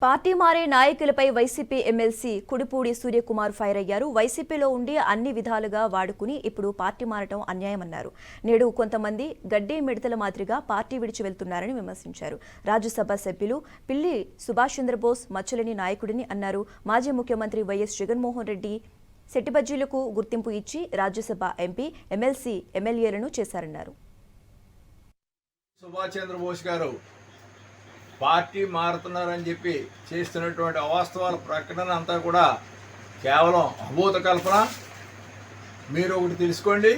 Party మారే నాయకులపై YCP MLC Kudipudi Suryakumar fire అయ్యారు. వైసీపీలో ఉండి అన్ని విధాలుగా వాడుకుని ఇప్పుడు పార్టీ మారటం అన్యాయమన్నారు. నేడు కొంతమంది గడ్డి మిడతల మాదిరిగా పార్టీ విడిచి వెళ్తున్నారని విమర్శించారు. రాజ్యసభ సభ్యులు పిల్లి సుభాష్ చంద్రబోస్ మచ్చలేని నాయకుడిని అన్నారు. మాజీ ముఖ్యమంత్రి వైఎస్ జగన్మోహన్ రెడ్డి సెట్టిబజ్జీలకు గుర్తింపు ఇచ్చి రాజ్యసభ ఎంపీ, ఎమ్మెల్సీ, ఎమ్మెల్యేలను చేశారన్నారు. సుభాష్ చంద్రబోస్ గారు పార్టీ మారుతున్నారని చెప్పి చేస్తున్నటువంటి అవాస్తవాల ప్రకటన అంతా కూడా కేవలం అభూత కల్పన. మీరు ఒకటి తెలుసుకోండి,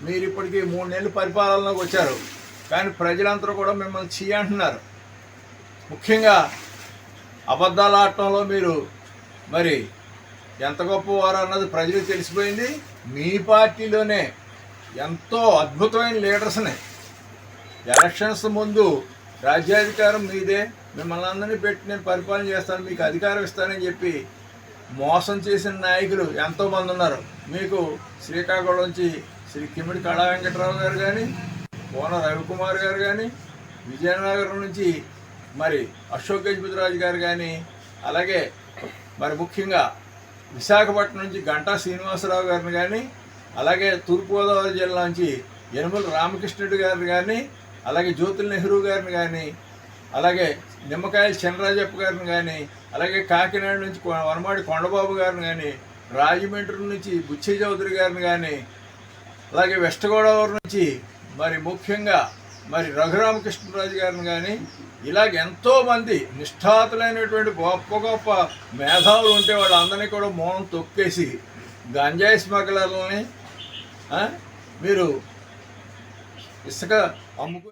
మీరు ఇప్పటికీ 3 నెలలు పరిపాలనలోకి వచ్చారు, కానీ ప్రజలందరూ కూడా మిమ్మల్ని చీ అంటున్నారు. ముఖ్యంగా అబద్ధాలు ఆడటంలో మీరు మరి ఎంత గొప్పవారు అన్నది ప్రజలకు తెలిసిపోయింది. మీ పార్టీలోనే ఎంతో అద్భుతమైన లీడర్స్ని ఎలక్షన్స్ ముందు రాజ్యాధికారం మీదే, మిమ్మల్ని అందరినీ పెట్టి నేను పరిపాలన చేస్తాను, మీకు అధికారం ఇస్తానని చెప్పి మోసం చేసిన నాయకులు ఎంతోమంది ఉన్నారు. మీకు శ్రీకాకుళం నుంచి శ్రీ కిమిడి కళా వెంకటరావు గారు కానీ, కోన రవికుమార్ గారు కానీ, విజయనగరం నుంచి మరి అశోక్ గజపతిరాజు గారు కానీ, అలాగే మరి ముఖ్యంగా విశాఖపట్నం నుంచి గంటా శ్రీనివాసరావు గారిని కానీ, అలాగే తూర్పుగోదావరి జిల్లా నుంచి యనమల రామకృష్ణుడు గారిని కానీ, అలాగే జ్యోతుల నెహ్రూ గారిని కానీ, అలాగే నిమ్మకాయల చినరాజప్ప గారిని కానీ, అలాగే కాకినాడ నుంచి వనమాడి కొండబాబు గారిని కానీ, రాజమండ్రి నుంచి బుచ్చి చౌదరి గారిని కానీ, అలాగే వెస్ట్ గోదావరి నుంచి మరి ముఖ్యంగా మరి రఘురామకృష్ణరాజు గారిని కానీ, ఇలాగ ఎంతోమంది నిష్ఠాతులైనటువంటి గొప్ప గొప్ప మేధావులు ఉంటే వాళ్ళందరినీ కూడా మౌనం తొక్కేసి గంజాయి స్మగ్లర్లని మీరు ఇసుక అమ్ముకు